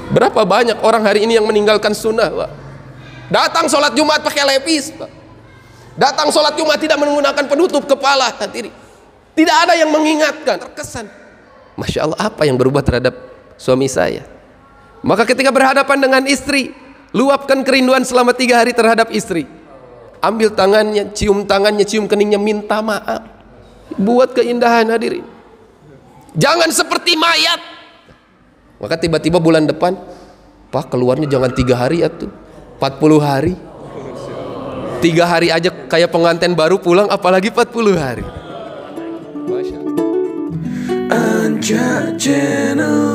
Berapa banyak orang hari ini yang meninggalkan sunnah, Pak? Datang sholat Jumat pakai lepis, Pak. Datang sholat Jumat tidak menggunakan penutup kepala. Hadirin, tidak ada yang mengingatkan. Terkesan, Masya Allah, apa yang berubah terhadap suami saya? Maka ketika berhadapan dengan istri, luapkan kerinduan selama 3 hari terhadap istri. Ambil tangannya, cium keningnya, minta maaf. Buat keindahan, hadirin. Jangan seperti mayat. Maka tiba-tiba bulan depan, Pak, keluarnya jangan 3 hari atuh, 40 hari. 3 hari aja kayak pengantin baru pulang, apalagi 40 hari. Masya Allah. Anja Channel.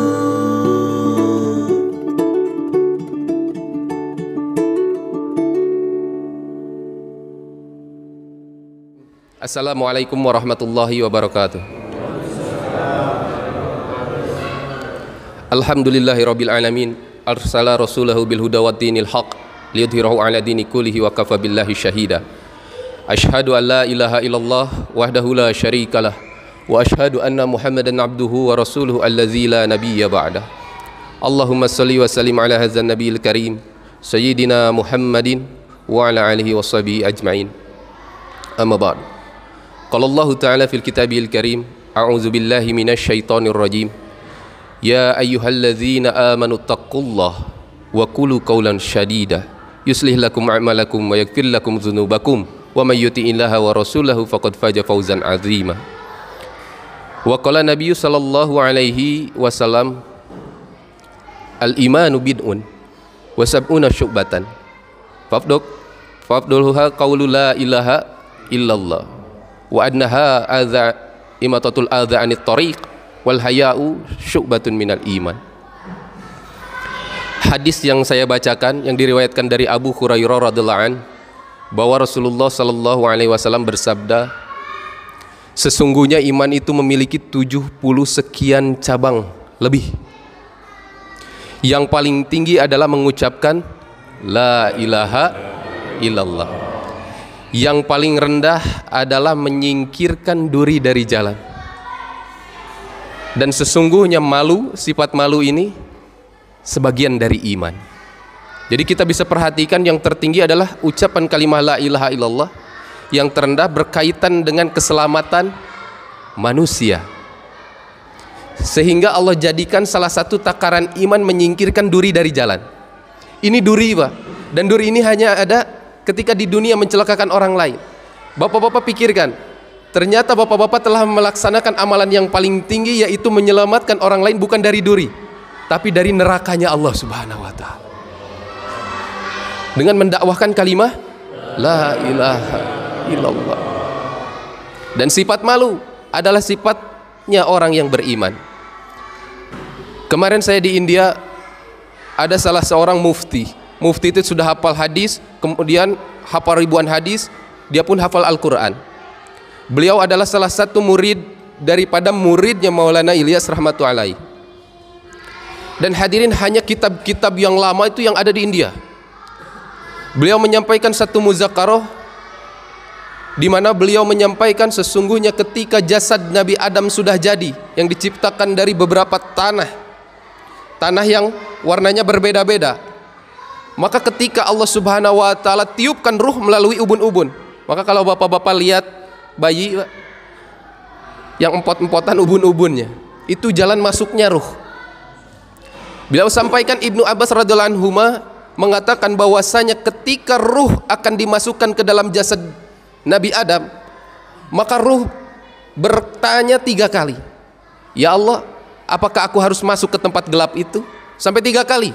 Assalamualaikum warahmatullahi wabarakatuh. Alhamdulillahirabbil alamin, arsala rasulahu bil huda waddinil haq liyudhhirahu ala dini kullihi wa kafa billahi syahida. Asyhadu an la ilaha illallah wahdahu la syarikalah wa asyhadu anna Muhammadan abduhu wa rasuluhu allazi la nabiyya ba'dah. Allahumma shalli wa sallim ala hadzal nabiyil karim sayyidina Muhammadin wa ala alihi washabihi ajmain. Amma ba'd. Qala Allah ta'ala fil kitabil karim, a'udzu billahi minasy syaithanir rajim. Ya ayyuhalladzina amanu taqullaha wa qulu qawlan syadida yuslih lakum a'malakum wa yaghfir lakum dzunubakum wa may yuti'illaha wa rasulahu faqad faza fawzan 'azima. Wa qala Nabi sallallahu alaihi wasallam, al-imanu bid'un wa sab'una syu'batan fafdulha qawlu la ilaha illallah wa adnaha adza imatatul adza anit tariq wal haya'u syu'batun minal iman. Hadis yang saya bacakan yang diriwayatkan dari Abu Hurairah radhiyallahu an, bahwa Rasulullah sallallahu alaihi wasallam bersabda, sesungguhnya iman itu memiliki 70 sekian cabang lebih. Yang paling tinggi adalah mengucapkan la ilaha illallah. Yang paling rendah adalah menyingkirkan duri dari jalan. Dan sesungguhnya malu, sifat malu ini sebagian dari iman. Jadi kita bisa perhatikan yang tertinggi adalah ucapan kalimah la ilaha illallah. Yang terendah berkaitan dengan keselamatan manusia. Sehingga Allah jadikan salah satu takaran iman menyingkirkan duri dari jalan. Ini duri, Pak. Dan duri ini hanya ada ketika di dunia mencelakakan orang lain. Bapak-bapak pikirkan, ternyata bapak-bapak telah melaksanakan amalan yang paling tinggi, yaitu menyelamatkan orang lain bukan dari duri, tapi dari nerakanya Allah Subhanahu wa ta'ala. Dengan mendakwahkan kalimah la ilaha illallah. Dan sifat malu adalah sifatnya orang yang beriman. Kemarin saya di India, ada salah seorang mufti. Mufti itu sudah hafal hadis, kemudian hafal ribuan hadis, dia pun hafal Al-Quran. Beliau adalah salah satu murid daripada muridnya Maulana Ilyas rahmatullahi. Dan hadirin, hanya kitab-kitab yang lama itu yang ada di India. Beliau menyampaikan satu muzakarah di mana beliau menyampaikan sesungguhnya ketika jasad Nabi Adam sudah jadi, yang diciptakan dari beberapa tanah yang warnanya berbeda-beda, maka ketika Allah Subhanahu wa ta'ala tiupkan ruh melalui ubun-ubun, maka kalau bapak-bapak lihat bayi yang empot-empotan ubun-ubunnya, itu jalan masuknya ruh. Beliau sampaikan, Ibnu Abbas radhiyallahu anhu mengatakan bahwasanya ketika ruh akan dimasukkan ke dalam jasad Nabi Adam, maka ruh bertanya 3 kali, ya Allah, apakah aku harus masuk ke tempat gelap itu? Sampai 3 kali.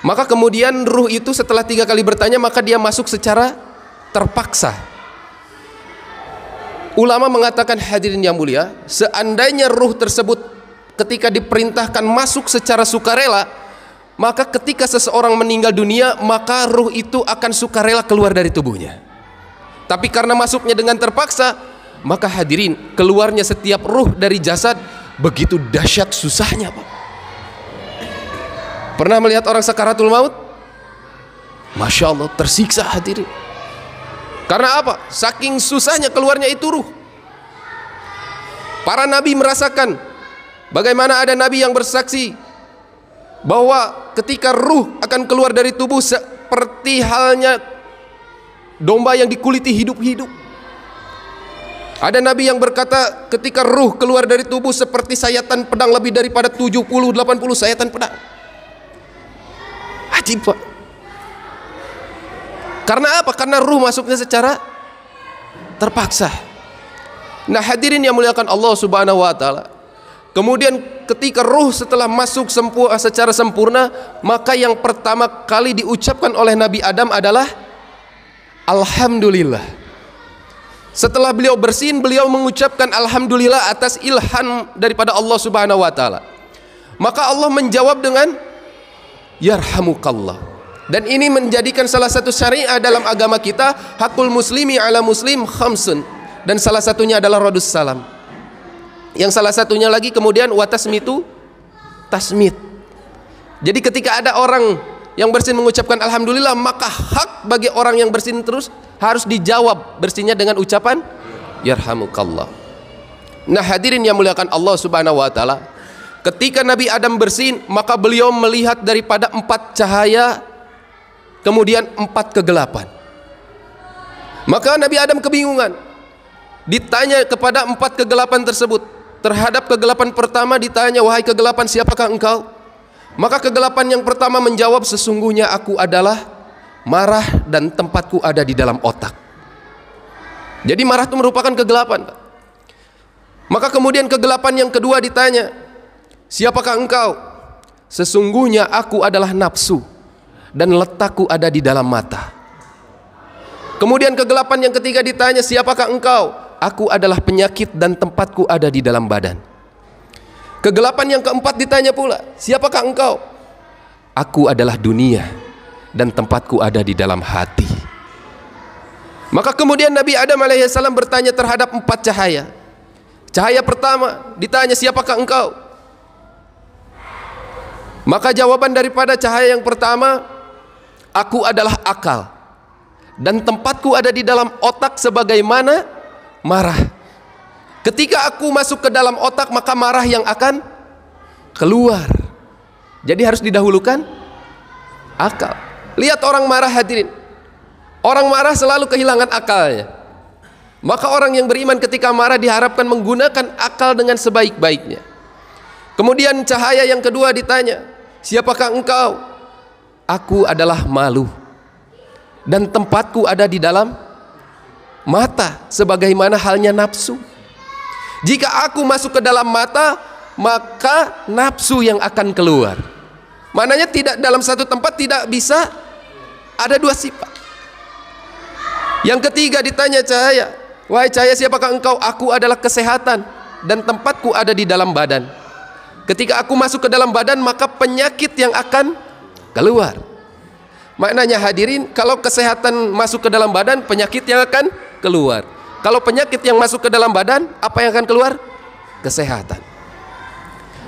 Maka kemudian ruh itu setelah 3 kali bertanya, maka dia masuk secara terpaksa. Ulama mengatakan, hadirin yang mulia, seandainya ruh tersebut ketika diperintahkan masuk secara sukarela, maka ketika seseorang meninggal dunia, maka ruh itu akan sukarela keluar dari tubuhnya. Tapi karena masuknya dengan terpaksa, maka hadirin, keluarnya setiap ruh dari jasad begitu dahsyat susahnya, Pak. Pernah melihat orang sakaratul maut? Masya Allah, tersiksa, hadirin. Karena apa? Saking susahnya keluarnya itu ruh. Para nabi merasakan bagaimana ada nabi yang bersaksi bahwa ketika ruh akan keluar dari tubuh seperti halnya domba yang dikuliti hidup-hidup. Ada nabi yang berkata ketika ruh keluar dari tubuh seperti sayatan pedang, lebih daripada 70-80 sayatan pedang. Ajib, Pak. Karena apa? Karena ruh masuknya secara terpaksa. Nah, hadirin yang muliakan Allah Subhanahu wa taala. Kemudian ketika ruh setelah masuk secara sempurna, maka yang pertama kali diucapkan oleh Nabi Adam adalah alhamdulillah. Setelah beliau bersin, beliau mengucapkan alhamdulillah atas ilham daripada Allah Subhanahu wa taala. Maka Allah menjawab dengan yarhamukallah. Dan ini menjadikan salah satu syariah dalam agama kita, hakul muslimi ala muslim khamsun. Dan salah satunya adalah radus salam. Yang salah satunya lagi kemudian watasmitu tasmit. Jadi ketika ada orang yang bersin mengucapkan alhamdulillah, maka hak bagi orang yang bersin terus harus dijawab bersinnya dengan ucapan yarhamukallah. Nah, hadirin yang muliakan Allah Subhanahu wa taala, ketika Nabi Adam bersin, maka beliau melihat daripada 4 cahaya, kemudian 4 kegelapan. Maka Nabi Adam kebingungan. Ditanya kepada 4 kegelapan tersebut. Terhadap kegelapan pertama ditanya, wahai kegelapan, siapakah engkau? Maka kegelapan yang pertama menjawab, sesungguhnya aku adalah marah dan tempatku ada di dalam otak. Jadi marah itu merupakan kegelapan. Maka kemudian kegelapan yang kedua ditanya, siapakah engkau? Sesungguhnya aku adalah nafsu dan letakku ada di dalam mata. Kemudian kegelapan yang ketiga ditanya, siapakah engkau? Aku adalah penyakit dan tempatku ada di dalam badan. Kegelapan yang keempat ditanya pula, siapakah engkau? Aku adalah dunia dan tempatku ada di dalam hati. Maka kemudian Nabi Adam alaihissalam bertanya terhadap 4 cahaya. Cahaya pertama ditanya, siapakah engkau? Maka jawaban daripada cahaya yang pertama, aku adalah akal dan tempatku ada di dalam otak sebagaimana marah. Ketika aku masuk ke dalam otak, maka marah yang akan keluar. Jadi harus didahulukan akal. Lihat orang marah, hadirin. Orang marah selalu kehilangan akalnya. Maka orang yang beriman ketika marah diharapkan menggunakan akal dengan sebaik-baiknya. Kemudian cahaya yang kedua ditanya, siapakah engkau? Aku adalah malu dan tempatku ada di dalam mata sebagaimana halnya nafsu. Jika aku masuk ke dalam mata, maka nafsu yang akan keluar. Maknanya tidak dalam satu tempat tidak bisa ada 2 sifat. Yang ketiga ditanya cahaya, wahai cahaya, siapakah engkau? Aku adalah kesehatan dan tempatku ada di dalam badan. Ketika aku masuk ke dalam badan, maka penyakit yang akan keluar. Maknanya hadirin, kalau kesehatan masuk ke dalam badan, penyakit yang akan keluar. Kalau penyakit yang masuk ke dalam badan, apa yang akan keluar? Kesehatan.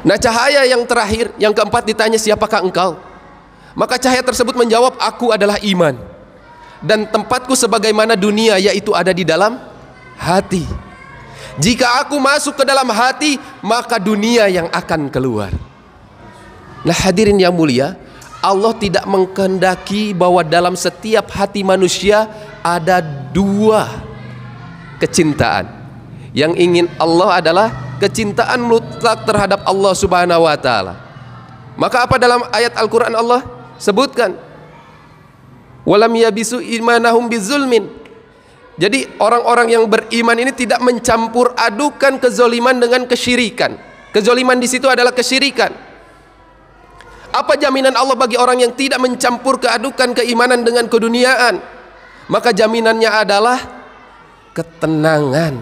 Nah, cahaya yang terakhir, yang keempat ditanya, siapakah engkau? Maka cahaya tersebut menjawab, aku adalah iman dan tempatku sebagaimana dunia, yaitu ada di dalam hati. Jika aku masuk ke dalam hati, maka dunia yang akan keluar. Nah, hadirin yang mulia, Allah tidak mengkehendaki bahwa dalam setiap hati manusia ada 2 kecintaan. Yang ingin Allah adalah kecintaan mutlak terhadap Allah Subhanahu wa taala. Maka apa dalam ayat Al-Qur'an Allah sebutkan? Walam yabisu imanahum bizulmin. Jadi orang-orang yang beriman ini tidak mencampur adukan kezoliman dengan kesyirikan. Kezoliman di situ adalah kesyirikan. Apa jaminan Allah bagi orang yang tidak mencampur keadukan keimanan dengan keduniaan? Maka jaminannya adalah ketenangan.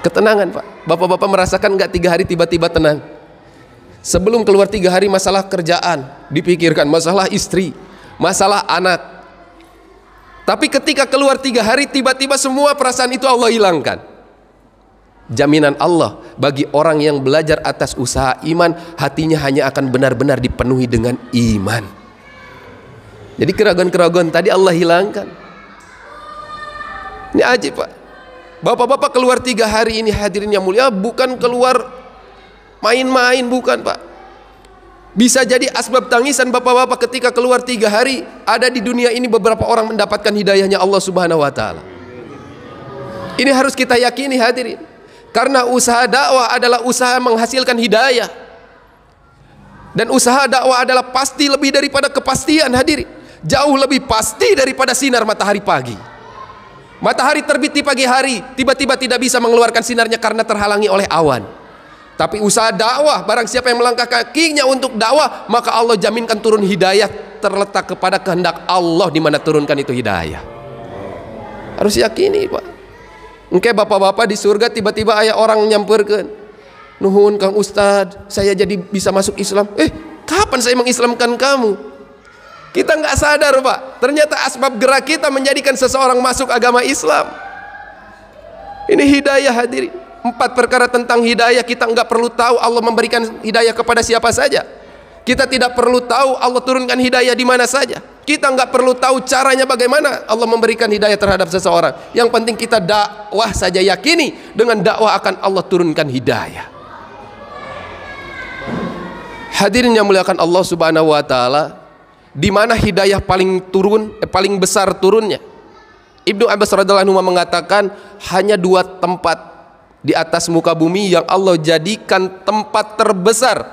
Ketenangan, Pak. Bapak-bapak merasakan nggak 3 hari tiba-tiba tenang? Sebelum keluar 3 hari masalah kerjaan dipikirkan, masalah istri, masalah anak. Tapi ketika keluar 3 hari tiba-tiba semua perasaan itu Allah hilangkan. Jaminan Allah bagi orang yang belajar atas usaha iman, hatinya hanya akan benar-benar dipenuhi dengan iman. Jadi keraguan-keraguan tadi Allah hilangkan. Ini ajib, Pak. Bapak-bapak keluar 3 hari ini, hadirin yang mulia, bukan keluar main-main, bukan, Pak. Bisa jadi asbab tangisan bapak-bapak ketika keluar 3 hari. Ada di dunia ini beberapa orang mendapatkan hidayahnya Allah Subhanahu wa ta'ala. Ini harus kita yakini hadirin. Karena usaha dakwah adalah usaha menghasilkan hidayah. Dan usaha dakwah adalah pasti lebih daripada kepastian hadirin. Jauh lebih pasti daripada sinar matahari pagi. Matahari terbit di pagi hari, tiba-tiba tidak bisa mengeluarkan sinarnya karena terhalangi oleh awan. Tapi usaha dakwah, barang siapa yang melangkah kakinya untuk dakwah, maka Allah jaminkan turun hidayah, terletak kepada kehendak Allah di mana turunkan itu hidayah. Harus yakini, Pak. Engke bapak-bapak di surga tiba-tiba ayah orang nyamperkan, nuhun Kang Ustad, saya jadi bisa masuk Islam. Kapan saya mengislamkan kamu? Kita nggak sadar, Pak. Ternyata asbab gerak kita menjadikan seseorang masuk agama Islam. Ini hidayah hadirin. 4 perkara tentang hidayah kita nggak perlu tahu Allah memberikan hidayah kepada siapa saja. Kita tidak perlu tahu Allah turunkan hidayah di mana saja. Kita nggak perlu tahu caranya bagaimana Allah memberikan hidayah terhadap seseorang. Yang penting kita dakwah saja, yakini dengan dakwah akan Allah turunkan hidayah. Hadirin yang muliakan Allah Subhanahu wa ta'ala, di mana hidayah paling besar turunnya? Ibnu Abbas radhiyallahu anhu mengatakan hanya 2 tempat di atas muka bumi yang Allah jadikan tempat terbesar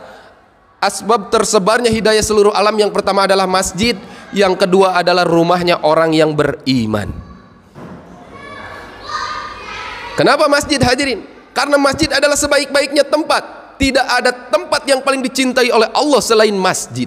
asbab tersebarnya hidayah seluruh alam. Yang pertama adalah masjid, yang kedua adalah rumahnya orang yang beriman. Kenapa masjid hadirin? Karena masjid adalah sebaik-baiknya tempat. Tidak ada tempat yang paling dicintai oleh Allah selain masjid.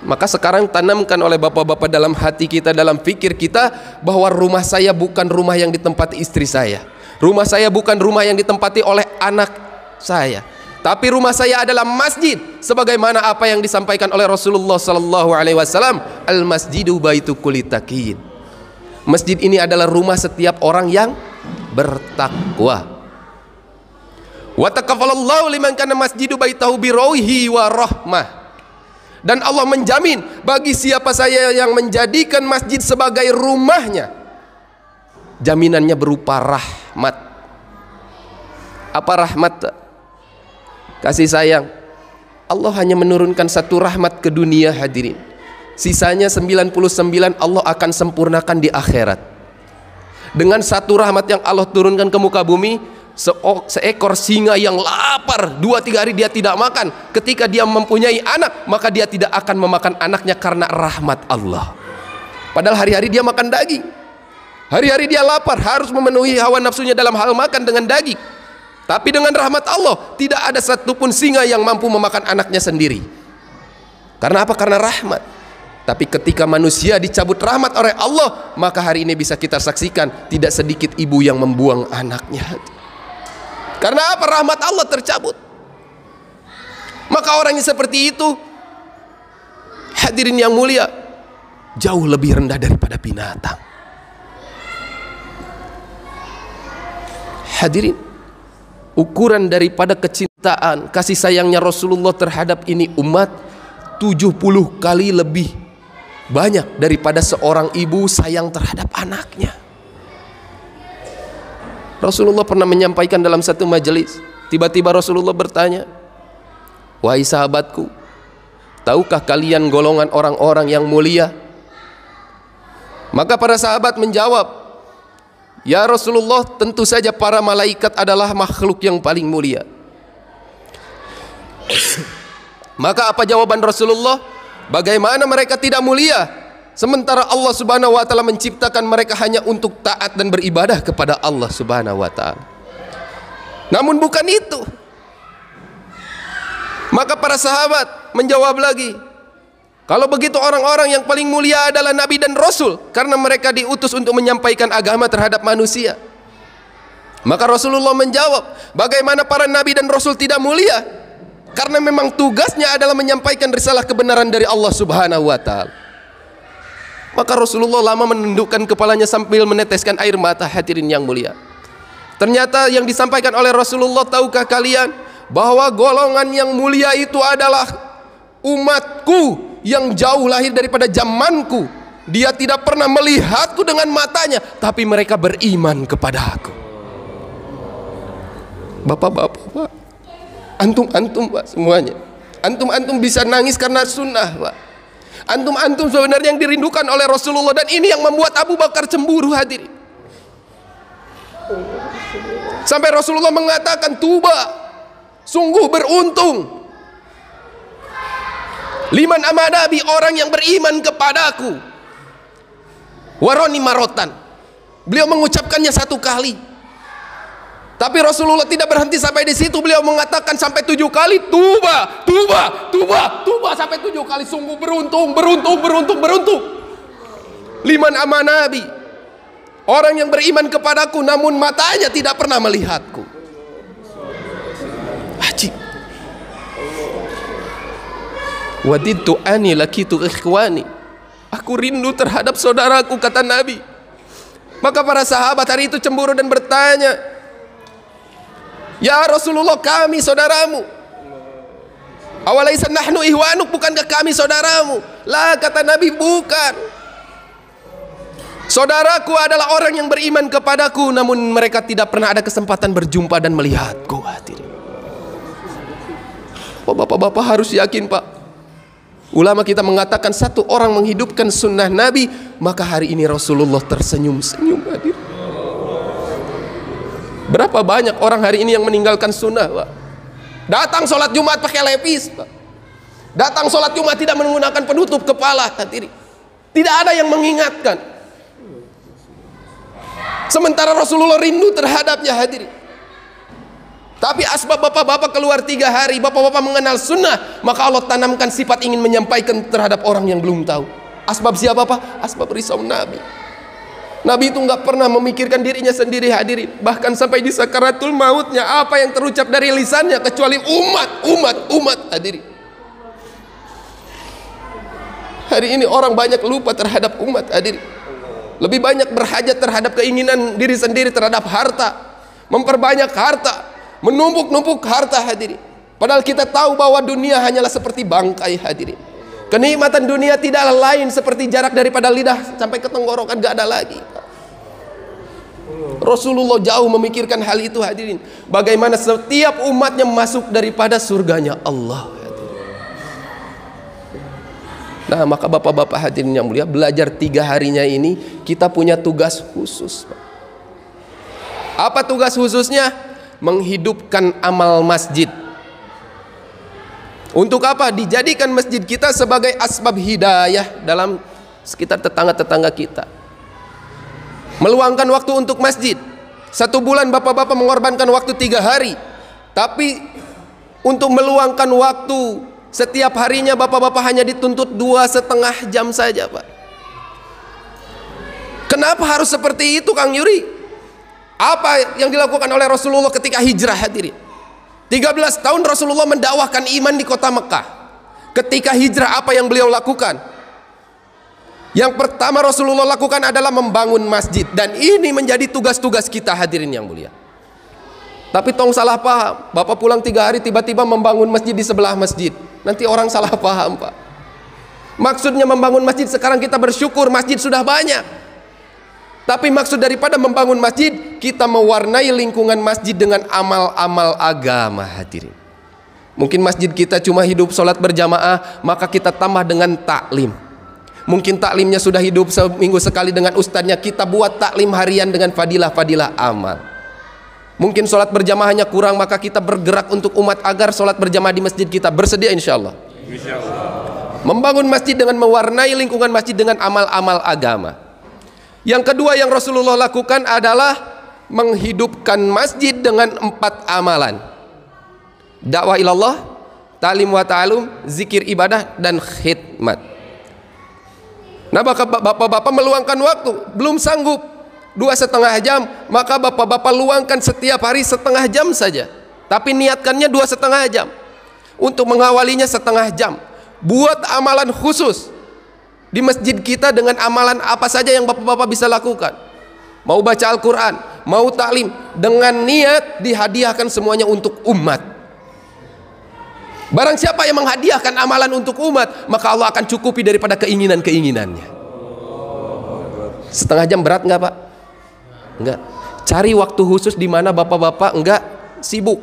Maka sekarang tanamkan oleh bapak-bapak dalam hati kita, dalam fikir kita, bahwa rumah saya bukan rumah yang ditempati istri saya, rumah saya bukan rumah yang ditempati oleh anak saya, tapi rumah saya adalah masjid. Sebagaimana apa yang disampaikan oleh Rasulullah sallallahu alaihi wasallam, al masjidu baitu kulli taqin. Masjid ini adalah rumah setiap orang yang bertakwa. Wa taqaffalallahu liman kana masjidu baitahu birohi wa rahmah. Dan Allah menjamin bagi siapa saya yang menjadikan masjid sebagai rumahnya, jaminannya berupa rahmat. Apa rahmat? Kasih sayang. Allah hanya menurunkan 1 rahmat ke dunia hadirin. Sisanya 99 Allah akan sempurnakan di akhirat. Dengan 1 rahmat yang Allah turunkan ke muka bumi, seekor singa yang lapar 2-3 hari dia tidak makan, ketika dia mempunyai anak maka dia tidak akan memakan anaknya karena rahmat Allah. Padahal hari-hari dia makan daging, hari-hari dia lapar, harus memenuhi hawa nafsunya dalam hal makan dengan daging. Tapi dengan rahmat Allah tidak ada satupun singa yang mampu memakan anaknya sendiri. Karena apa? Karena rahmat. Tapi ketika manusia dicabut rahmat oleh Allah, maka hari ini bisa kita saksikan tidak sedikit ibu yang membuang anaknya. Karena apa? Rahmat Allah tercabut. Maka orang yang seperti itu, hadirin yang mulia, jauh lebih rendah daripada binatang. Hadirin, ukuran daripada kecintaan, kasih sayangnya Rasulullah terhadap ini umat 70 kali lebih banyak daripada seorang ibu sayang terhadap anaknya. Rasulullah pernah menyampaikan dalam satu majelis, tiba-tiba Rasulullah bertanya, wahai sahabatku, tahukah kalian golongan orang-orang yang mulia? Maka para sahabat menjawab, ya Rasulullah, tentu saja para malaikat adalah makhluk yang paling mulia. Maka apa jawaban Rasulullah? Bagaimana mereka tidak mulia? Sementara Allah Subhanahu wa ta'ala menciptakan mereka hanya untuk taat dan beribadah kepada Allah Subhanahu wa ta'ala. Namun bukan itu. Maka para sahabat menjawab lagi, kalau begitu orang-orang yang paling mulia adalah Nabi dan Rasul, karena mereka diutus untuk menyampaikan agama terhadap manusia. Maka Rasulullah menjawab, bagaimana para Nabi dan Rasul tidak mulia? Karena memang tugasnya adalah menyampaikan risalah kebenaran dari Allah Subhanahu wa ta'ala. Maka Rasulullah lama menundukkan kepalanya sambil meneteskan air mata. Hadirin yang mulia, ternyata yang disampaikan oleh Rasulullah, tahukah kalian bahwa golongan yang mulia itu adalah umatku yang jauh lahir daripada zamanku. Dia tidak pernah melihatku dengan matanya, tapi mereka beriman kepada aku. Bapak-bapak, antum-antum, Pak, semuanya, Antum bisa nangis karena sunnah, Pak. Antum sebenarnya yang dirindukan oleh Rasulullah, dan ini yang membuat Abu Bakar cemburu, hadirin. Sampai Rasulullah mengatakan, tuba, sungguh beruntung liman amanabi, orang yang beriman kepadaku, waroni marotan. Beliau mengucapkannya 1 kali, tapi Rasulullah tidak berhenti sampai di situ. Beliau mengatakan sampai 7 kali, tuba, tuba, tuba, tuba, sampai 7 kali. Sungguh beruntung, beruntung, beruntung, beruntung liman amanabi, orang yang beriman kepadaku namun matanya tidak pernah melihatku. Ajib. Wadidtu ani lakitu ikhwani, aku rindu terhadap saudaraku, kata Nabi. Maka para sahabat hari itu cemburu dan bertanya, ya Rasulullah, kami saudaramu. Awalaisa nahnu ihwanuk, bukankah kami saudaramu? Lah, kata Nabi, bukan. Saudaraku adalah orang yang beriman kepadaku namun mereka tidak pernah ada kesempatan berjumpa dan melihatku. Hadirin, bapak-bapak harus yakin, Pak. Ulama kita mengatakan satu orang menghidupkan sunnah Nabi, maka hari ini Rasulullah tersenyum-senyum, hadir. Berapa banyak orang hari ini yang meninggalkan sunnah, Pak? Datang sholat Jumat pakai lepis, Pak. Datang sholat Jumat tidak menggunakan penutup kepala, hadir. Tidak ada yang mengingatkan. Sementara Rasulullah rindu terhadapnya, hadir. Tapi asbab bapak-bapak keluar 3 hari, bapak-bapak mengenal sunnah, maka Allah tanamkan sifat ingin menyampaikan terhadap orang yang belum tahu. Asbab siapa, Pak? Asbab risau Nabi. Nabi itu nggak pernah memikirkan dirinya sendiri, hadirin. Bahkan sampai di sakaratul mautnya, apa yang terucap dari lisannya kecuali umat, hadirin. Hari ini orang banyak lupa terhadap umat, hadirin. Lebih banyak berhajat terhadap keinginan diri sendiri, terhadap harta, memperbanyak harta, menumpuk-numpuk harta, hadirin. Padahal kita tahu bahwa dunia hanyalah seperti bangkai, hadirin. Kenikmatan dunia tidaklah lain seperti jarak daripada lidah sampai ke tenggorokan, gak ada lagi. Rasulullah jauh memikirkan hal itu, hadirin. Bagaimana setiap umatnya masuk daripada surganya Allah, hadirin. Nah, maka bapak-bapak hadirin yang mulia, belajar 3 harinya ini kita punya tugas khusus, Pak. Apa tugas khususnya? Menghidupkan amal masjid. Untuk apa? Dijadikan masjid kita sebagai asbab hidayah dalam sekitar tetangga-tetangga kita. Meluangkan waktu untuk masjid. 1 bulan bapak-bapak mengorbankan waktu 3 hari. Tapi untuk meluangkan waktu setiap harinya bapak-bapak hanya dituntut 2,5 jam saja, Pak. Kenapa harus seperti itu, Kang Yuri? Apa yang dilakukan oleh Rasulullah ketika hijrah, hadirin? 13 tahun Rasulullah mendakwahkan iman di kota Mekah. Ketika hijrah, apa yang beliau lakukan? Yang pertama Rasulullah lakukan adalah membangun masjid. Dan ini menjadi tugas-tugas kita, hadirin yang mulia. Tapi tong salah paham, bapak pulang 3 hari tiba-tiba membangun masjid di sebelah masjid. Nanti orang salah paham, Pak. Maksudnya membangun masjid, sekarang kita bersyukur masjid sudah banyak. Tapi maksud daripada membangun masjid, kita mewarnai lingkungan masjid dengan amal-amal agama, hadirin. Mungkin masjid kita cuma hidup sholat berjamaah, maka kita tambah dengan taklim. Mungkin taklimnya sudah hidup seminggu sekali dengan ustadznya, kita buat taklim harian dengan fadilah-fadilah amal. Mungkin sholat berjamaahnya kurang, maka kita bergerak untuk umat agar sholat berjamaah di masjid kita. Bersedia insya Allah. Membangun masjid dengan mewarnai lingkungan masjid dengan amal-amal agama. Yang kedua yang Rasulullah lakukan adalah menghidupkan masjid dengan 4 amalan. Dakwah ilallah, ta'lim wa ta'alum, zikir ibadah, dan khidmat. Nah, bapak-bapak meluangkan waktu, belum sanggup 2,5 jam, maka bapak-bapak luangkan setiap hari 1/2 jam saja. Tapi niatkannya 2,5 jam. Untuk mengawalinya 1/2 jam. Buat amalan khusus di masjid kita dengan amalan apa saja yang bapak-bapak bisa lakukan. Mau baca Al-Quran, mau taklim, dengan niat dihadiahkan semuanya untuk umat. Barang siapa yang menghadiahkan amalan untuk umat, maka Allah akan cukupi daripada keinginan-keinginannya. 1/2 jam berat nggak, Pak? Enggak. Cari waktu khusus di mana bapak-bapak enggak sibuk.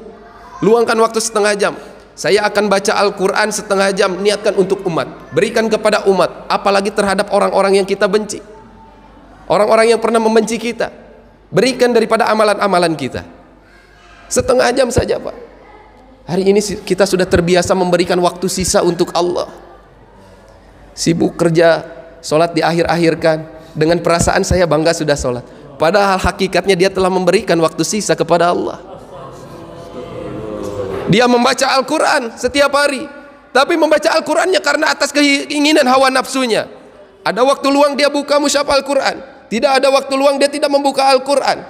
Luangkan waktu 1/2 jam. saya akan baca Al-Quran setengah jam, niatkan untuk umat, berikan kepada umat, apalagi terhadap orang-orang yang kita benci, orang-orang yang pernah membenci kita, berikan daripada amalan-amalan kita. Setengah jam saja Pak. Hari ini kita sudah terbiasa memberikan waktu sisa untuk Allah, sibuk kerja, sholat di akhir-akhirkan, dengan perasaan saya bangga sudah sholat, padahal hakikatnya dia telah memberikan waktu sisa kepada Allah. Dia membaca Al-Quran setiap hari, tapi membaca Al-Qurannya karena atas keinginan hawa nafsunya. Ada waktu luang dia buka mushaf Al-Quran, tidak ada waktu luang dia tidak membuka Al-Quran,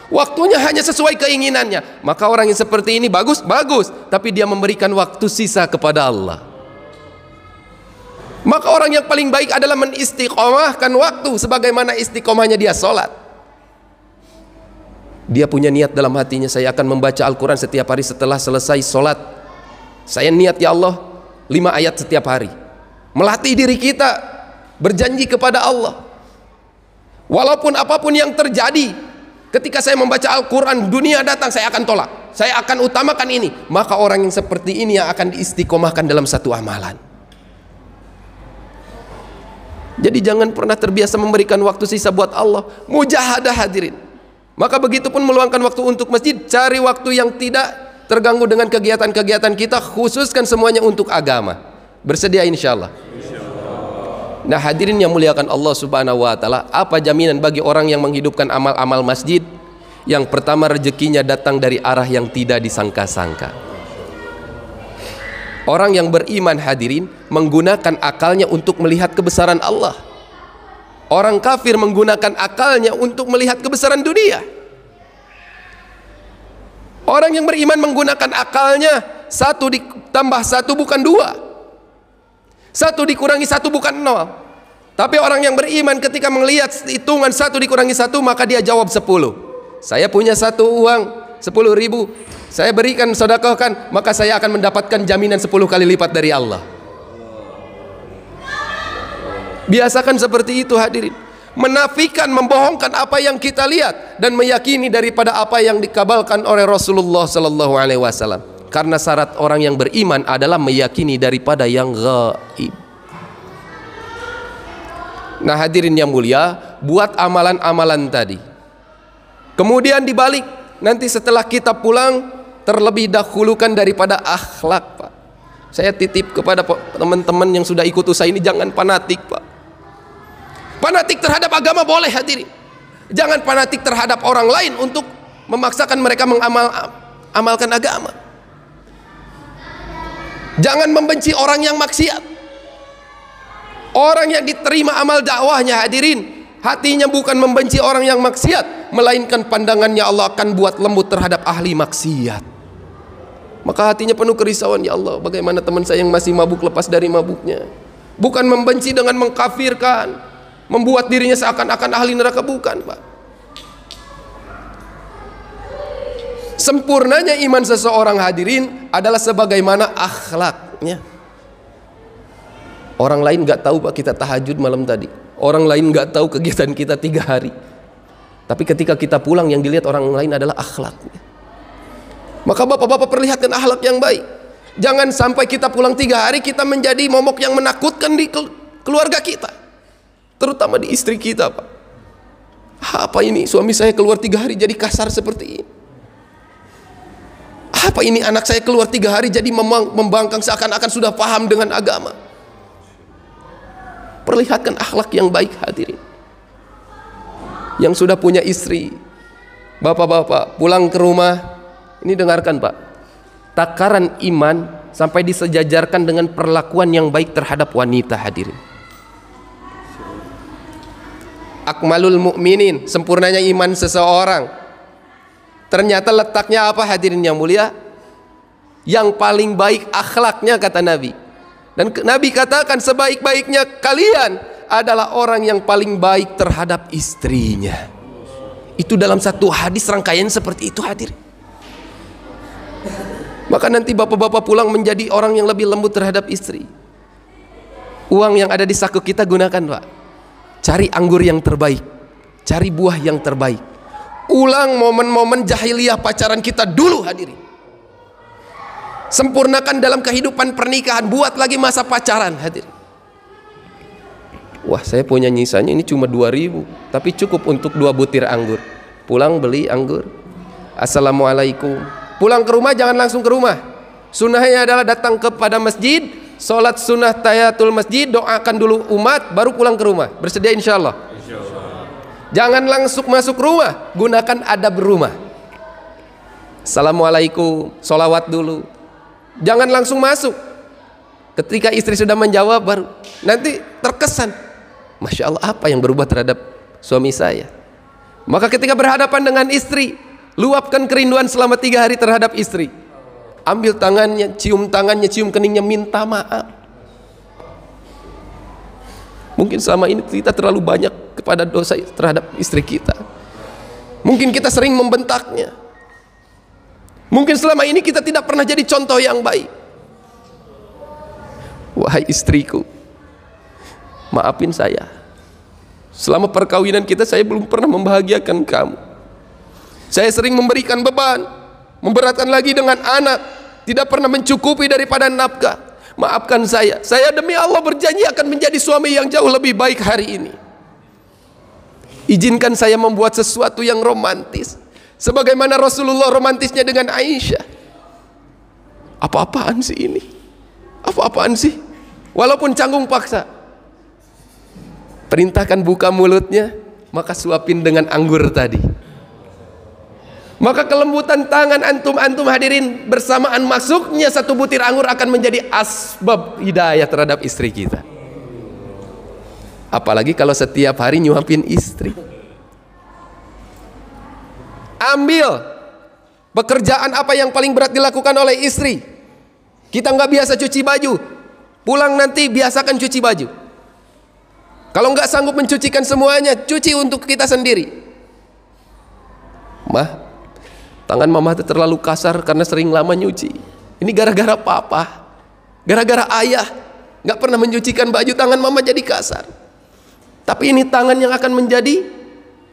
waktunya hanya sesuai keinginannya. Maka orang yang seperti ini bagus, tapi dia memberikan waktu sisa kepada Allah. Maka orang yang paling baik adalah menistiqomahkan waktu sebagaimana istiqomahnya dia sholat. Dia punya niat dalam hatinya, saya akan membaca Al-Quran setiap hari setelah selesai sholat. Saya niat ya Allah 5 ayat setiap hari. Melatih diri kita berjanji kepada Allah, walaupun apapun yang terjadi, ketika saya membaca Al-Quran, dunia datang, saya akan tolak, saya akan utamakan ini. Maka orang yang seperti ini yang akan diistiqomahkan dalam satu amalan. Jadi jangan pernah terbiasa memberikan waktu sisa buat Allah. Mujahadah hadirin. Maka begitu pun meluangkan waktu untuk masjid, cari waktu yang tidak terganggu dengan kegiatan-kegiatan kita, khususkan semuanya untuk agama. Bersedia insya Allah. Nah hadirin yang muliakan Allah subhanahu wa ta'ala, apa jaminan bagi orang yang menghidupkan amal-amal masjid? Yang pertama, rezekinya datang dari arah yang tidak disangka-sangka. Orang yang beriman hadirin menggunakan akalnya untuk melihat kebesaran Allah. Orang kafir menggunakan akalnya untuk melihat kebesaran dunia. Orang yang beriman menggunakan akalnya, 1 ditambah 1 bukan 2, 1 dikurangi 1 bukan 0. Tapi orang yang beriman ketika melihat hitungan 1 dikurangi 1, maka dia jawab 10. Saya punya 1 uang 10.000, saya berikan, sedekahkan, maka saya akan mendapatkan jaminan 10 kali lipat dari Allah. Biasakan seperti itu hadirin. Menafikan, membohongkan apa yang kita lihat dan meyakini daripada apa yang dikabarkan oleh Rasulullah sallallahu alaihi wasallam. Karena syarat orang yang beriman adalah meyakini daripada yang gaib. Nah hadirin yang mulia, buat amalan-amalan tadi. Kemudian dibalik, nanti setelah kita pulang, terlebih dahulukan daripada akhlak Pak. Saya titip kepada teman-teman yang sudah ikut usaha ini, jangan fanatik Pak. Fanatik terhadap agama boleh hadirin, jangan fanatik terhadap orang lain untuk memaksakan mereka mengamalkan agama. Jangan membenci orang yang maksiat. Orang yang diterima amal dakwahnya hadirin, hatinya bukan membenci orang yang maksiat, melainkan pandangannya Allah akan buat lembut terhadap ahli maksiat. Maka hatinya penuh kerisauan, ya Allah bagaimana teman saya yang masih mabuk lepas dari mabuknya. Bukan membenci dengan mengkafirkan, membuat dirinya seakan-akan ahli neraka, bukan Pak. Sempurnanya iman seseorang hadirin adalah sebagaimana akhlaknya. Orang lain nggak tahu Pak kita tahajud malam tadi, orang lain nggak tahu kegiatan kita 3 hari, tapi ketika kita pulang yang dilihat orang lain adalah akhlaknya. Maka bapak-bapak perlihatkan akhlak yang baik. Jangan sampai kita pulang 3 hari kita menjadi momok yang menakutkan di keluarga kita, terutama di istri kita Pak. Apa ini suami saya keluar 3 hari jadi kasar seperti ini? Apa ini anak saya keluar 3 hari jadi membangkang seakan-akan sudah paham dengan agama? Perlihatkan akhlak yang baik hadirin. Yang sudah punya istri, bapak-bapak pulang ke rumah, ini dengarkan Pak, takaran iman sampai disejajarkan dengan perlakuan yang baik terhadap wanita hadirin. Akmalul mu'minin, sempurnanya iman seseorang, ternyata letaknya apa hadirin yang mulia? Yang paling baik akhlaknya kata Nabi. Dan Nabi katakan sebaik-baiknya kalian adalah orang yang paling baik terhadap istrinya. Itu dalam satu hadis rangkaian seperti itu hadir. Maka nanti bapak-bapak pulang menjadi orang yang lebih lembut terhadap istri. Uang yang ada di saku kita gunakan Pak. Cari anggur yang terbaik, cari buah yang terbaik. Ulang momen-momen jahiliyah pacaran kita dulu hadirin. Sempurnakan dalam kehidupan pernikahan, buat lagi masa pacaran. Hadir. Wah, saya punya nyisanya ini cuma 2.000, tapi cukup untuk 2 butir anggur. Pulang beli anggur. Assalamualaikum. Pulang ke rumah jangan langsung ke rumah. Sunnahnya adalah datang kepada masjid, sholat sunnah tahiyatul masjid, doakan dulu umat, baru pulang ke rumah. Bersedia insya Allah? Jangan langsung masuk rumah, gunakan adab rumah. Assalamualaikum, sholawat dulu. Jangan langsung masuk. Ketika istri sudah menjawab baru nanti terkesan, Masya Allah, apa yang berubah terhadap suami saya? Maka ketika berhadapan dengan istri, luapkan kerinduan selama 3 hari terhadap istri. Ambil tangannya, cium keningnya, minta maaf. Mungkin selama ini kita terlalu banyak kepada dosa terhadap istri kita. Mungkin kita sering membentaknya. Mungkin selama ini kita tidak pernah jadi contoh yang baik. Wahai istriku, maafin saya. Selama perkawinan kita saya belum pernah membahagiakan kamu. Saya sering memberikan beban, memberatkan lagi dengan anak, tidak pernah mencukupi daripada nafkah. Maafkan saya. Saya demi Allah berjanji akan menjadi suami yang jauh lebih baik hari ini. Izinkan saya membuat sesuatu yang romantis, sebagaimana Rasulullah romantisnya dengan Aisyah. Apa-apaan sih ini? Apa-apaan sih? Walaupun canggung paksa. Perintahkan buka mulutnya, maka suapin dengan anggur tadi. Maka kelembutan tangan antum hadirin bersamaan masuknya 1 butir anggur akan menjadi asbab hidayah terhadap istri kita. Apalagi kalau setiap hari nyuapin istri. Ambil pekerjaan apa yang paling berat dilakukan oleh istri. Kita nggak biasa cuci baju, pulang nanti biasakan cuci baju. Kalau nggak sanggup mencucikan semuanya, cuci untuk kita sendiri. Mah, tangan mama itu terlalu kasar karena sering lama nyuci. Ini gara-gara papa, gara-gara ayah nggak pernah mencucikan baju, tangan mama jadi kasar. Tapi ini tangan yang akan menjadi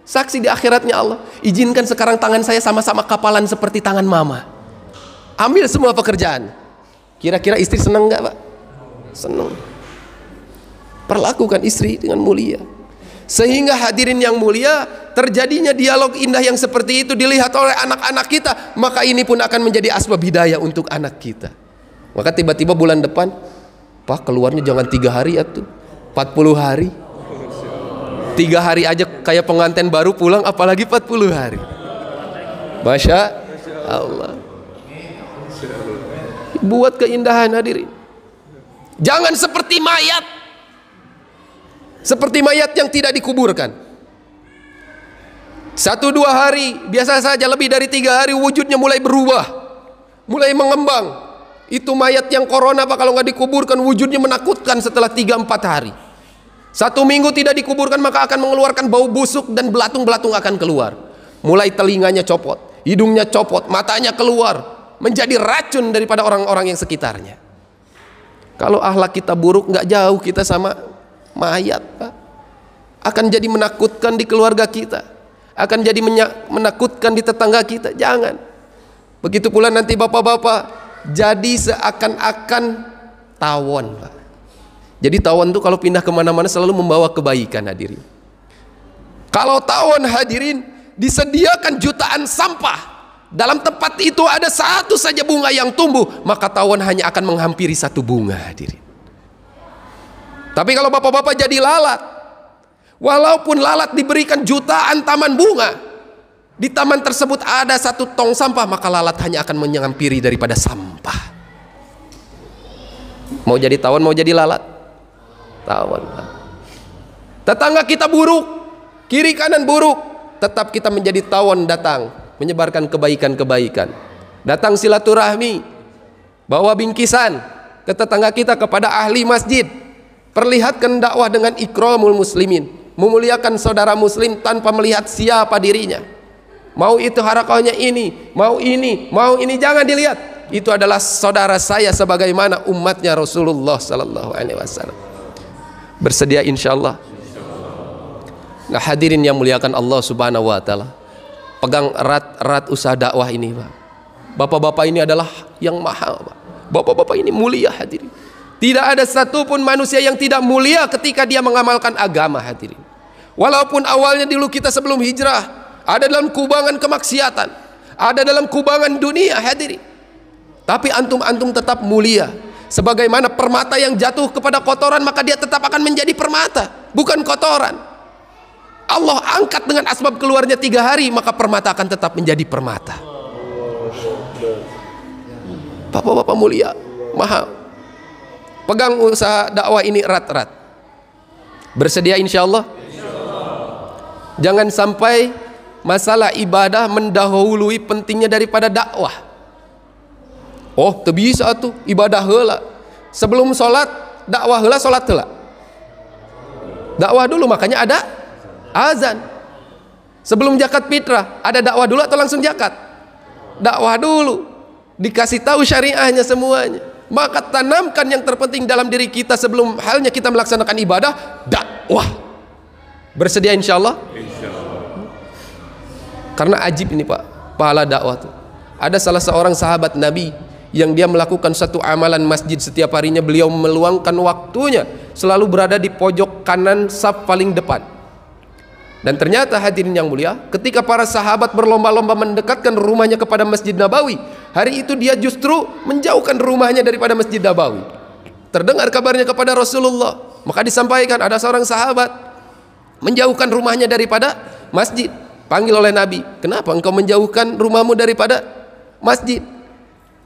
saksi di akhiratnya Allah. Izinkan sekarang tangan saya sama-sama kapalan seperti tangan mama. Ambil semua pekerjaan. Kira-kira istri senang nggak, Pak? Senang. Perlakukan istri dengan mulia. Sehingga hadirin yang mulia, terjadinya dialog indah yang seperti itu dilihat oleh anak-anak kita, maka ini pun akan menjadi asbab hidayah untuk anak kita. Maka tiba-tiba bulan depan, Pak, keluarnya jangan 3 hari atuh, 40 hari. 3 hari aja kayak pengantin baru pulang, apalagi 40 hari. Masya Allah. Buat keindahan hadirin. Jangan seperti mayat. Seperti mayat yang tidak dikuburkan. 1-2 hari, biasa saja. Lebih dari 3 hari wujudnya mulai berubah, mulai mengembang. Itu mayat yang corona, Pak, kalau nggak dikuburkan wujudnya menakutkan setelah 3-4 hari. 1 minggu tidak dikuburkan maka akan mengeluarkan bau busuk dan belatung-belatung akan keluar. Mulai telinganya copot, hidungnya copot, matanya keluar, menjadi racun daripada orang-orang yang sekitarnya. Kalau akhlak kita buruk, nggak jauh kita sama mayat, Pak. Akan jadi menakutkan di keluarga kita, akan jadi menakutkan di tetangga kita. Jangan. Begitu pula nanti bapak-bapak, jadi seakan-akan tawon, Pak. Jadi tawon itu kalau pindah kemana-mana selalu membawa kebaikan, hadirin. Kalau tawon, hadirin, disediakan jutaan sampah, dalam tempat itu ada 1 saja bunga yang tumbuh, maka tawon hanya akan menghampiri 1 bunga, hadirin. Tapi kalau bapak-bapak jadi lalat, walaupun lalat diberikan jutaan taman bunga, di taman tersebut ada 1 tong sampah, maka lalat hanya akan menghampiri daripada sampah. Mau jadi tawon, mau jadi lalat? Tawon. Tetangga kita buruk, kiri kanan buruk, tetap kita menjadi tawon datang, menyebarkan kebaikan-kebaikan. Datang silaturahmi, bawa bingkisan ke tetangga kita, kepada ahli masjid. Perlihatkan dakwah dengan ikramul muslimin, memuliakan saudara muslim tanpa melihat siapa dirinya. Mau itu harakahnya ini, mau ini, jangan dilihat. Itu adalah saudara saya sebagaimana umatnya Rasulullah sallallahu alaihi wasallam. Bersedia insyaallah. Nah, hadirin yang muliakan Allah Subhanahu wa taala, pegang erat-erat usaha dakwah ini, Pak. Bapak-bapak ini adalah yang mahal, Pak. Bapak-bapak ini mulia hadirin. Tidak ada satupun manusia yang tidak mulia ketika dia mengamalkan agama hadirin. Walaupun awalnya dulu kita sebelum hijrah ada dalam kubangan kemaksiatan, ada dalam kubangan dunia hadirin, tapi antum-antum tetap mulia. Sebagaimana permata yang jatuh kepada kotoran, maka dia tetap akan menjadi permata, bukan kotoran. Allah angkat dengan asbab keluarnya 3 hari, maka permata akan tetap menjadi permata. Bapak-bapak mulia, mahal. Pegang usaha dakwah ini erat-erat. Bersedia insya Allah? Jangan sampai masalah ibadah mendahului pentingnya daripada dakwah. Oh, teu bisa tuh ibadah heula. Sebelum sholat, dakwah heula, sholat heula. Dakwah dulu, makanya ada azan. Sebelum zakat fitrah, ada dakwah dulu atau langsung zakat? Dakwah dulu. Dikasih tahu syariahnya semuanya. Maka tanamkan yang terpenting dalam diri kita sebelum halnya kita melaksanakan ibadah, dakwah. Bersedia insya Allah? Karena ajib ini Pak, pahala dakwah tuh. Ada salah seorang sahabat Nabi yang dia melakukan satu amalan masjid setiap harinya. Beliau meluangkan waktunya selalu berada di pojok kanan saf paling depan. Dan ternyata hadirin yang mulia, ketika para sahabat berlomba-lomba mendekatkan rumahnya kepada Masjid Nabawi, hari itu dia justru menjauhkan rumahnya daripada Masjid Nabawi. Terdengar kabarnya kepada Rasulullah, maka disampaikan ada seorang sahabat menjauhkan rumahnya daripada masjid. Panggil oleh Nabi, kenapa engkau menjauhkan rumahmu daripada masjid?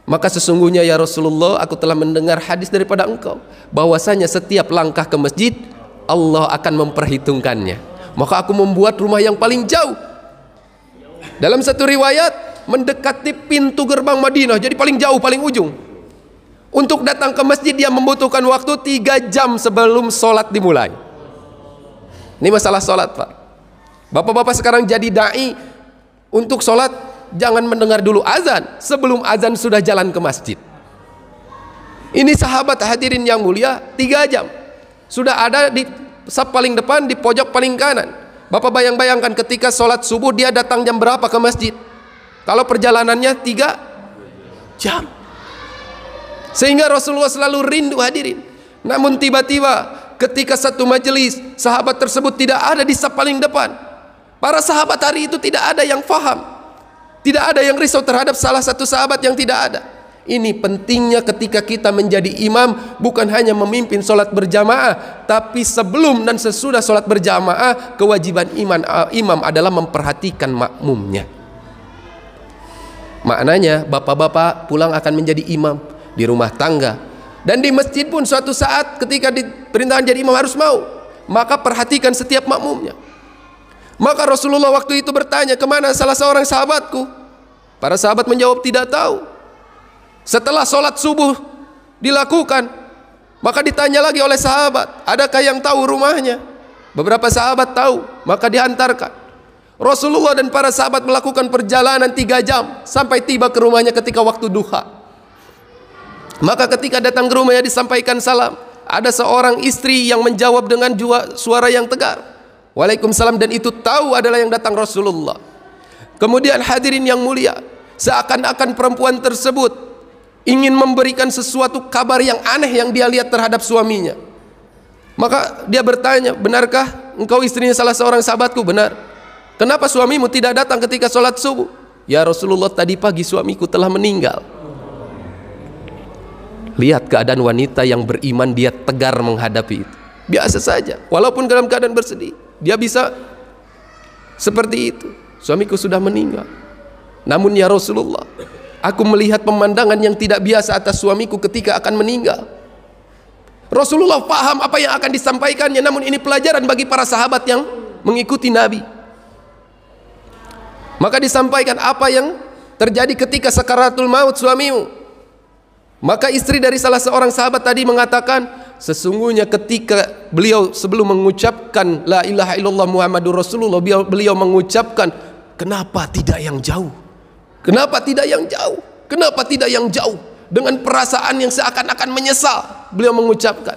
Maka sesungguhnya ya Rasulullah, aku telah mendengar hadis daripada engkau bahwasanya setiap langkah ke masjid Allah akan memperhitungkannya. Maka aku membuat rumah yang paling jauh. Dalam satu riwayat mendekati pintu gerbang Madinah, jadi paling jauh, paling ujung. Untuk datang ke masjid dia membutuhkan waktu 3 jam sebelum sholat dimulai. Ini masalah sholat Pak. Bapak-bapak sekarang jadi da'i untuk sholat, jangan mendengar dulu azan. Sebelum azan sudah jalan ke masjid. Ini sahabat hadirin yang mulia, 3 jam sudah ada di saf paling depan, di pojok paling kanan. Bapak bayangkan ketika sholat subuh dia datang jam berapa ke masjid? Kalau perjalanannya 3 jam. Sehingga Rasulullah selalu rindu hadirin. Namun tiba-tiba ketika satu majelis, sahabat tersebut tidak ada di saf paling depan. Para sahabat hari itu tidak ada yang faham, tidak ada yang risau terhadap salah satu sahabat yang tidak ada. Ini pentingnya ketika kita menjadi imam, bukan hanya memimpin sholat berjamaah, tapi sebelum dan sesudah sholat berjamaah, kewajiban imam adalah memperhatikan makmumnya. Maknanya bapak-bapak pulang akan menjadi imam di rumah tangga, dan di masjid pun suatu saat ketika diperintahkan jadi imam harus mau, maka perhatikan setiap makmumnya. Maka Rasulullah waktu itu bertanya, kemana salah seorang sahabatku? Para sahabat menjawab tidak tahu. Setelah sholat subuh dilakukan, maka ditanya lagi oleh sahabat, adakah yang tahu rumahnya? Beberapa sahabat tahu, maka dihantarkan. Rasulullah dan para sahabat melakukan perjalanan 3 jam sampai tiba ke rumahnya ketika waktu duha. Maka ketika datang ke rumahnya disampaikan salam, ada seorang istri yang menjawab dengan suara yang tegar, Waalaikumsalam, dan itu tahu adalah yang datang Rasulullah. Kemudian hadirin yang mulia, seakan-akan perempuan tersebut ingin memberikan sesuatu kabar yang aneh yang dia lihat terhadap suaminya. Maka dia bertanya, benarkah engkau istrinya salah seorang sahabatku? Benar. Kenapa suamimu tidak datang ketika sholat subuh? Ya Rasulullah, tadi pagi suamiku telah meninggal. Lihat keadaan wanita yang beriman, dia tegar menghadapi itu. Biasa saja, walaupun dalam keadaan bersedih, dia bisa seperti itu. Suamiku sudah meninggal, namun ya Rasulullah, aku melihat pemandangan yang tidak biasa atas suamiku ketika akan meninggal. Rasulullah paham apa yang akan disampaikannya, namun ini pelajaran bagi para sahabat yang mengikuti Nabi. Maka disampaikan apa yang terjadi ketika sakaratul maut suamimu. Maka istri dari salah seorang sahabat tadi mengatakan, sesungguhnya ketika beliau sebelum mengucapkan la ilaha illallah Muhammadur Rasulullah, beliau mengucapkan, kenapa tidak yang jauh? Kenapa tidak yang jauh? Kenapa tidak yang jauh? Dengan perasaan yang seakan-akan menyesal, beliau mengucapkan.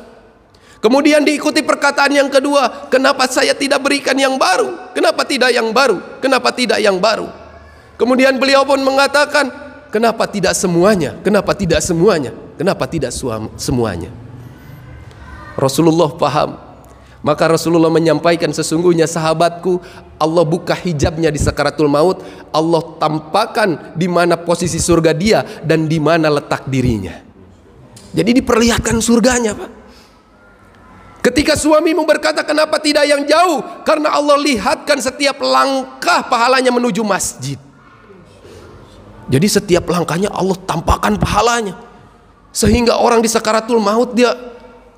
Kemudian diikuti perkataan yang kedua, kenapa saya tidak berikan yang baru? Kenapa tidak yang baru? Kenapa tidak yang baru? Kemudian beliau pun mengatakan, kenapa tidak semuanya? Kenapa tidak semuanya? Kenapa tidak semuanya? Rasulullah paham. Maka Rasulullah menyampaikan, sesungguhnya sahabatku, Allah buka hijabnya di sakaratul maut, Allah tampakkan di mana posisi surga dia dan di mana letak dirinya. Jadi diperlihatkan surganya, Pak. Ketika suamimu berkata, kenapa tidak yang jauh? Karena Allah lihatkan setiap langkah pahalanya menuju masjid. Jadi setiap langkahnya Allah tampakkan pahalanya, sehingga orang di sakaratul maut dia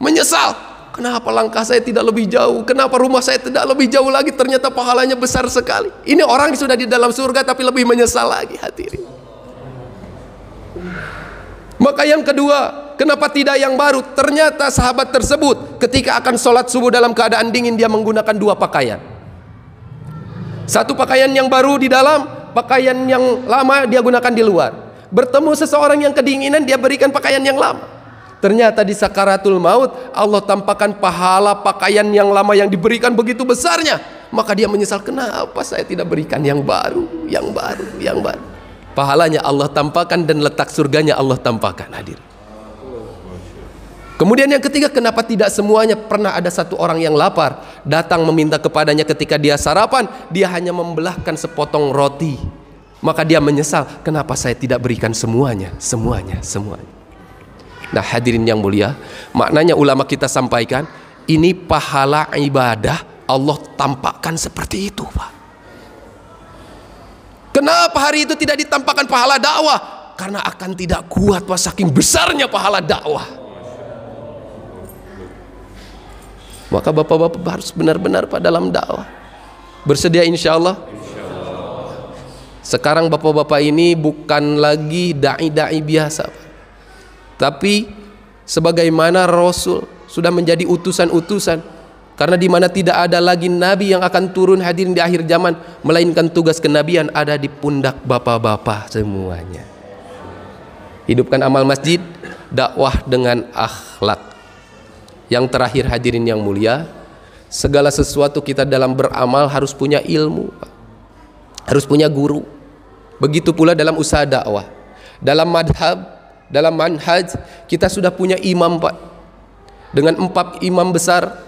menyesal. Kenapa langkah saya tidak lebih jauh? Kenapa rumah saya tidak lebih jauh lagi? Ternyata pahalanya besar sekali. Ini orang sudah di dalam surga tapi lebih menyesal lagi, hadirin. Maka yang kedua, kenapa tidak yang baru? Ternyata sahabat tersebut ketika akan sholat subuh dalam keadaan dingin, dia menggunakan dua pakaian. Satu pakaian yang baru di dalam, pakaian yang lama dia gunakan di luar. Bertemu seseorang yang kedinginan, dia berikan pakaian yang lama. Ternyata di sakaratul maut Allah tampakkan pahala pakaian yang lama yang diberikan begitu besarnya. Maka dia menyesal, kenapa saya tidak berikan yang baru, yang baru, yang baru. Pahalanya Allah tampakkan dan letak surganya Allah tampakkan, hadir. Kemudian yang ketiga, kenapa tidak semuanya? Pernah ada satu orang yang lapar, datang meminta kepadanya ketika dia sarapan, dia hanya membelahkan sepotong roti. Maka dia menyesal, kenapa saya tidak berikan semuanya, semuanya, semuanya. Nah, hadirin yang mulia, maknanya ulama kita sampaikan, ini pahala ibadah Allah tampakkan seperti itu, Pak. Kenapa hari itu tidak ditampakkan pahala dakwah? Karena akan tidak kuat, Pak, saking besarnya pahala dakwah. Maka bapak-bapak harus benar-benar Pak dalam dakwah. Bersedia insya Allah? Sekarang bapak-bapak ini bukan lagi da'i-da'i biasa, Pak. Tapi sebagaimana Rasul sudah menjadi utusan-utusan, karena di mana tidak ada lagi nabi yang akan turun hadirin di akhir zaman, melainkan tugas kenabian ada di pundak bapak-bapak semuanya. Hidupkan amal masjid, dakwah dengan akhlak. Yang terakhir hadirin yang mulia, segala sesuatu kita dalam beramal harus punya ilmu, harus punya guru. Begitu pula dalam usaha dakwah, dalam madhab, dalam manhaj kita sudah punya imam, Pak. Dengan 4 imam besar,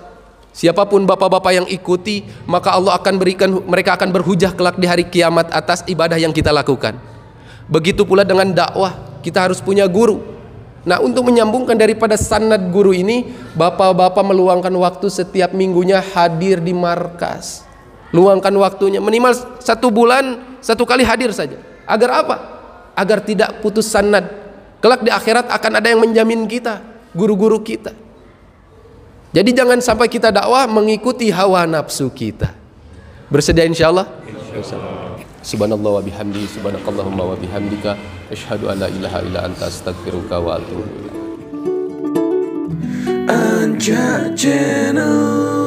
siapapun bapak-bapak yang ikuti, maka Allah akan berikan, mereka akan berhujah kelak di hari kiamat atas ibadah yang kita lakukan. Begitu pula dengan dakwah, kita harus punya guru. Nah, untuk menyambungkan daripada sanad guru ini, bapak-bapak meluangkan waktu setiap minggunya hadir di markas. Luangkan waktunya minimal 1 bulan 1 kali hadir saja. Agar apa? Agar tidak putus sanad. Kelak di akhirat akan ada yang menjamin kita, guru-guru kita. Jadi jangan sampai kita dakwah mengikuti hawa nafsu kita. Bersedia insyaallah? Subhanallah wa bihamdi, subhanakallahumma wa bihamdika, asyhadu an la ilaha illa anta, astaghfiruka wa atubu ilaik. Anja Channel.